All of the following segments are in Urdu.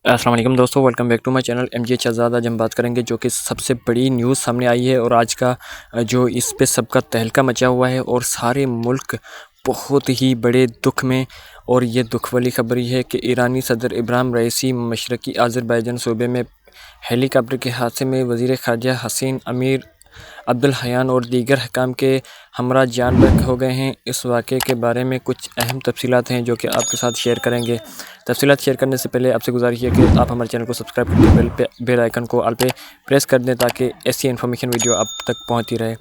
السلام علیکم دوستو، welcome back to my channel M G H Azad. آج ہم بات کریں گے جو کہ سب سے بڑی نیوز سامنے آئی ہے اور آج کا جو اس پہ سب کا تہلکہ مچا ہوا ہے اور سارے ملک بہت ہی بڑے دکھ میں۔ اور یہ دکھ والی خبر یہ ہے کہ ایرانی صدر ابراہیم رئیسی مشرقی آذربائیجان صوبے میں ہیلی کاپٹر کے حادثے میں وزیر خارجہ حسین امیر عبداللہیان اور دیگر حکام کے ہمراہ جان بحق ہو گئے ہیں۔ اس واقعے کے بارے میں کچھ اہم تفصیلات ہیں جو کہ آپ کے ساتھ شیئر کریں گے۔ تفصیلات شیئر کرنے سے پہلے آپ سے گزارش ہے کہ آپ ہمارے چینل کو سبسکرائب کر کے بیل آئیکن کو آل پہ پریس کر دیں تاکہ ایسی انفارمیشن ویڈیو آپ تک پہنچتی رہے۔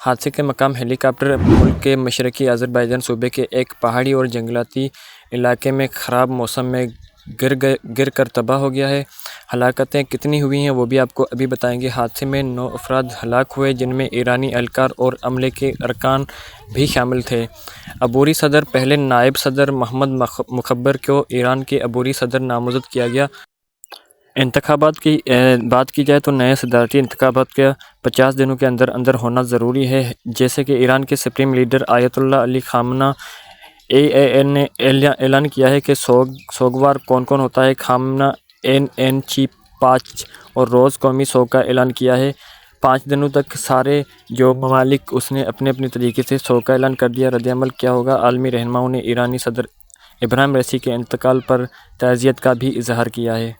حادثے کے مقام ہیلی کاپٹر ملک کے مشرقی آذربائیجان صوبے کے ایک پہاڑی اور جنگلاتی علاقے میں خراب موسم میں گر کر تباہ ہو گیا ہے۔ ہلاکتیں کتنی ہوئی ہیں وہ بھی آپ کو ابھی بتائیں گے۔ حادثے میں 9 افراد ہلاک ہوئے جن میں ایرانی اہلکار اور عملے کے ارکان بھی شامل تھے۔ عبوری صدر پہلے نائب صدر محمد مخبر کو ایران کے عبوری صدر نامزد کیا گیا۔ انتخابات کی بات کی جائے تو نئے صدارتی انتخابات کا 50 دنوں کے اندر اندر ہونا ضروری ہے، جیسے کہ ایران کے سپریم لیڈر آیت اللہ علی خامنہ ای نے اعلان کیا ہے کہ سوگوار کون کون ہوتا ہے۔ خامنہ این چی 5 اور روز قومی سوگ کا اعلان کیا ہے۔ 5 دنوں تک سارے جو ممالک اس نے اپنے طریقے سے سوگ کا اعلان کر دیا۔ رد عمل کیا ہوگا؟ عالمی رہنماؤں نے ایرانی صدر ابراہیم رئیسی کے انتقال پر تعزیت کا بھی اظہار کیا ہے۔